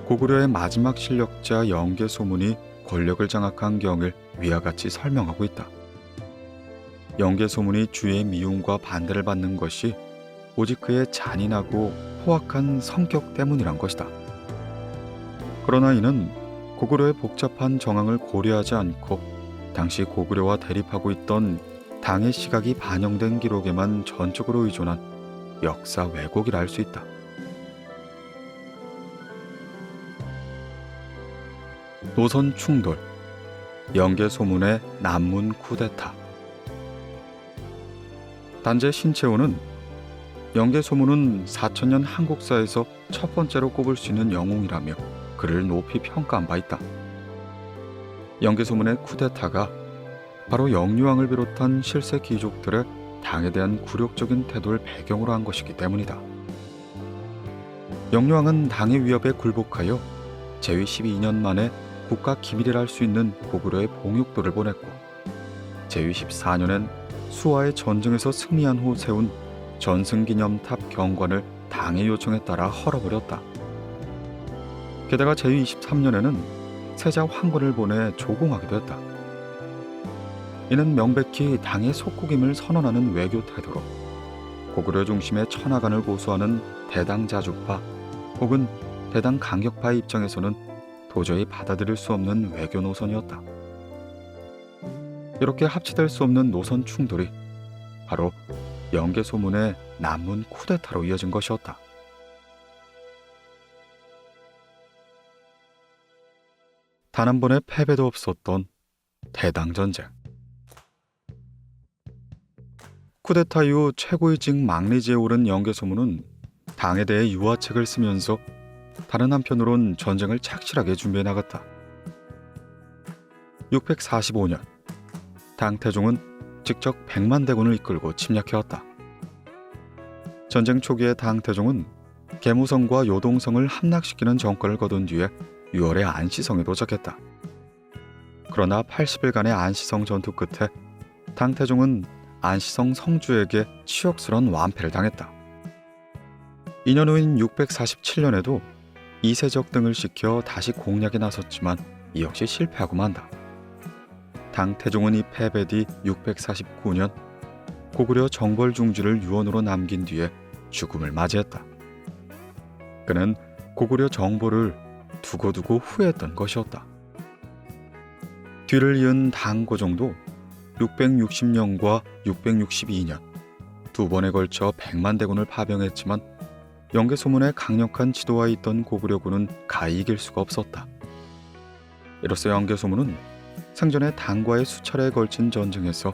고구려의 마지막 실력자 영계소문이 권력을 장악한 경을 위와 같이 설명하고 있다. 영계소문이 주의 미움과 반대를 받는 것이 오직 그의 잔인하고 포악한 성격 때문이란 것이다. 그러나 이는 고구려의 복잡한 정황을 고려하지 않고 당시 고구려와 대립하고 있던 당의 시각이 반영된 기록에만 전적으로 의존한 역사 왜곡이라 할 수 있다. 노선 충돌, 영계소문의 남문 쿠데타. 단재 신채호는 영계소문은 4000년 한국사에서 첫 번째로 꼽을 수 있는 영웅이라며 그를 높이 평가한 바 있다. 영계소문의 쿠데타가 바로 영유왕을 비롯한 실세 귀족들의 당에 대한 굴욕적인 태도를 배경으로 한 것이기 때문이다. 영유왕은 당의 위협에 굴복하여 제위 12년 만에 국가 기밀이라 할 수 있는 고구려의 봉육도를 보냈고 제위 14년엔 수와의 전쟁에서 승리한 후 세운 전승기념탑 경관을 당의 요청에 따라 헐어버렸다. 게다가 제위 23년에는 세자 황건을 보내 조공하기도 했다. 이는 명백히 당의 속국임을 선언하는 외교 태도로 고구려 중심의 천하간을 고수하는 대당 자주파 혹은 대당 강격파의 입장에서는 도저히 받아들일 수 없는 외교 노선이었다. 이렇게 합치될 수 없는 노선 충돌이 바로 영계소문의 남문 쿠데타로 이어진 것이었다. 단 한 번의 패배도 없었던 대당전쟁. 쿠데타 이후 최고위직 막리지에 오른 영계소문은 당에 대해 유화책을 쓰면서 다른 한편으론 전쟁을 착실하게 준비해 나갔다. 645년 당태종은 직접 100만 대군을 이끌고 침략해왔다. 전쟁 초기에 당태종은 계무성과 요동성을 함락시키는 정권을 거둔 뒤에 6월에 안시성에 도착했다. 그러나 80일간의 안시성 전투 끝에 당태종은 안시성 성주에게 치욕스러운 완패를 당했다. 2년 후인 647년에도 이세적 등을 시켜 다시 공략에 나섰지만 이 역시 실패하고 만다. 당태종은 이 패배 뒤 649년 고구려 정벌중지를 유언으로 남긴 뒤에 죽음을 맞이했다. 그는 고구려 정벌을 두고두고 후회했던 것이었다. 뒤를 이은 당고종도 660년과 662년 두 번에 걸쳐 100만 대군을 파병했지만 영계 소문의 강력한 지도하에 있던 고구려군은 가히 이길 수가 없었다. 이로써 영계 소문은 생전에 당과의 수차례에 걸친 전쟁에서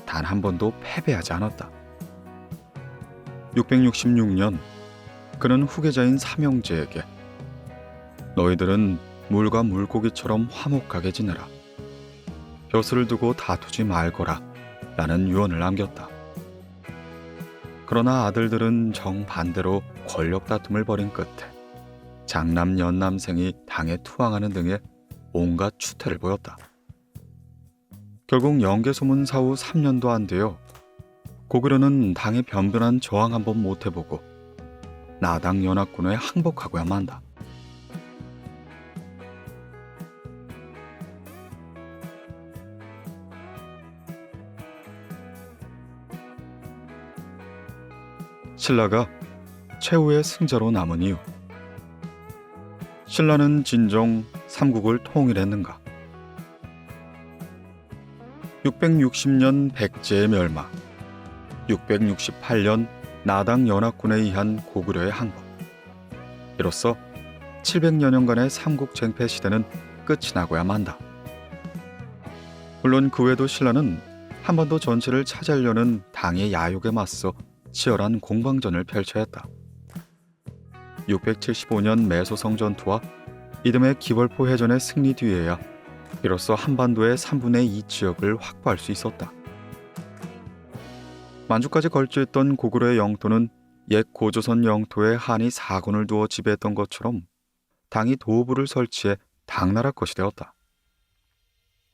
단 한 번도 패배하지 않았다. 666년 그는 후계자인 삼형제에게 너희들은 물과 물고기처럼 화목하게 지내라. 벼슬을 두고 다투지 말거라 라는 유언을 남겼다. 그러나 아들들은 정반대로 권력 다툼을 벌인 끝에 장남 연남생이 당에 투항하는 등의 온갖 추태를 보였다. 결국 영계 소문 사후 3년도 안 되어 고구려는 당의 변변한 저항 한번 못 해보고 나당 연합군에 항복하고야 만다. 신라가 최후의 승자로 남은 이유. 신라는 진정 삼국을 통일했는가? 660년 백제의 멸망, 668년 나당 연합군에 의한 고구려의 항복. 이로써 700여 년간의 삼국 쟁패 시대는 끝이 나고야 만다. 물론 그 외에도 신라는 한반도 전체를 차지하려는 당의 야욕에 맞서 치열한 공방전을 펼쳐야 했다. 675년 매소성 전투와 이듬해 기벌포 해전의 승리 뒤에야 비로소 한반도의 3분의 2 지역을 확보할 수 있었다. 만주까지 걸쳐있던 고구려의 영토는 옛 고조선 영토에 한이 4군을 두어 지배했던 것처럼 당이 도부를 설치해 당나라 것이 되었다.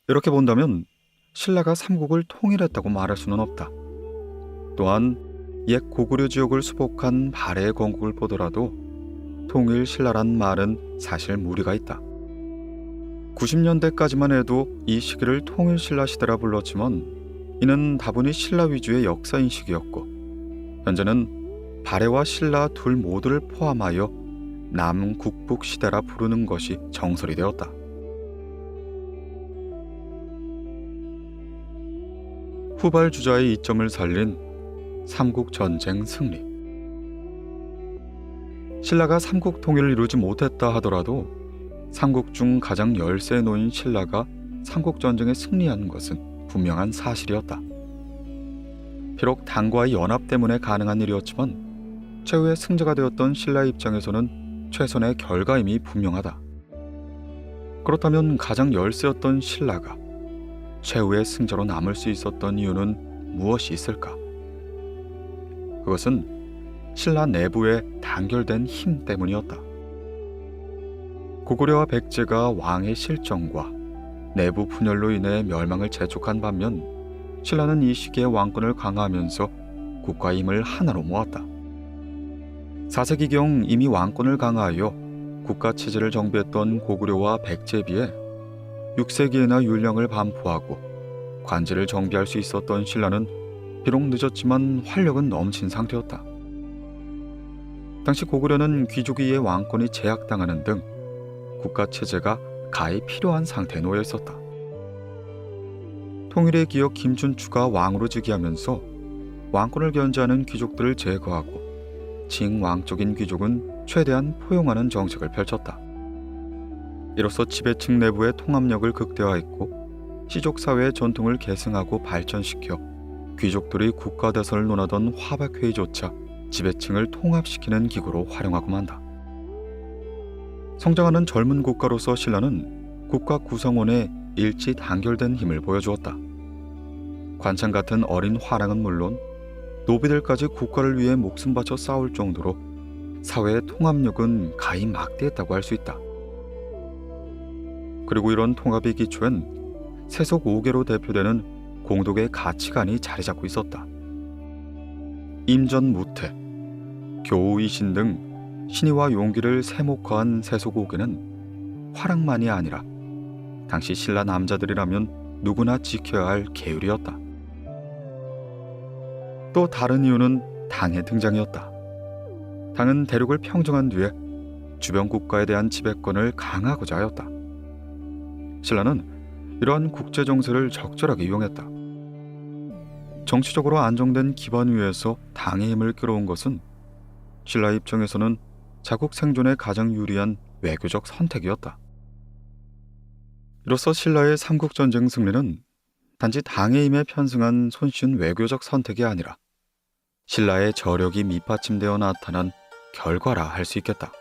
이렇게 본다면 신라가 삼국을 통일했다고 말할 수는 없다. 또한 옛 고구려 지역을 수복한 발해의 건국을 보더라도 통일 신라란 말은 사실 무리가 있다. 90년대까지만 해도 이 시기를 통일 신라 시대라 불렀지만 이는 다분히 신라 위주의 역사인식이었고 현재는 발해와 신라 둘 모두를 포함하여 남국북 시대라 부르는 것이 정설이 되었다. 후발주자의 이점을 살린 삼국전쟁 승리. 신라가 삼국 통일을 이루지 못했다 하더라도 삼국 중 가장 열세에 놓인 신라가 삼국전쟁에 승리한 것은 분명한 사실이었다. 비록 당과의 연합 때문에 가능한 일이었지만 최후의 승자가 되었던 신라 입장에서는 최선의 결과임이 분명하다. 그렇다면 가장 열세였던 신라가 최후의 승자로 남을 수 있었던 이유는 무엇이 있을까? 그것은 신라 내부의 단결된 힘 때문이었다. 고구려와 백제가 왕의 실정과 내부 분열로 인해 멸망을 재촉한 반면 신라는 이 시기에 왕권을 강화하면서 국가의 힘을 하나로 모았다. 4세기경 이미 왕권을 강화하여 국가체제를 정비했던 고구려와 백제에 비해 6세기에나 율령을 반포하고 관제를 정비할 수 있었던 신라는 비록 늦었지만 활력은 넘친 상태였다. 당시 고구려는 귀족위의 왕권이 제약당하는 등 국가체제가 가히 필요한 상태에 놓여 있었다. 통일의 기억 김춘추가 왕으로 즉위하면서 왕권을 견제하는 귀족들을 제거하고 징왕적인 귀족은 최대한 포용하는 정책을 펼쳤다. 이로써 지배층 내부의 통합력을 극대화했고 시족사회의 전통을 계승하고 발전시켜 귀족들이 국가대선을 논하던 화백회의조차 지배층을 통합시키는 기구로 활용하고 만다. 성장하는 젊은 국가로서 신라는 국가 구성원의 일치 단결된 힘을 보여주었다. 관창 같은 어린 화랑은 물론 노비들까지 국가를 위해 목숨 바쳐 싸울 정도로 사회의 통합력은 가히 막대했다고 할 수 있다. 그리고 이런 통합의 기초엔 세속 5계로 대표되는 공독의 가치관이 자리 잡고 있었다. 임전무태, 교우이신 등 신의와 용기를 세목화한 세속 5계는 화랑만이 아니라 당시 신라 남자들이라면 누구나 지켜야 할 계율이었다. 또 다른 이유는 당의 등장이었다. 당은 대륙을 평정한 뒤에 주변 국가에 대한 지배권을 강화하고자 하였다. 신라는 이러한 국제 정세를 적절하게 이용했다. 정치적으로 안정된 기반 위에서 당의 힘을 끌어온 것은 신라 입장에서는 자국 생존에 가장 유리한 외교적 선택이었다. 이로써 신라의 삼국전쟁 승리는 단지 당의 힘에 편승한 손쉬운 외교적 선택이 아니라 신라의 저력이 밑받침되어 나타난 결과라 할 수 있겠다.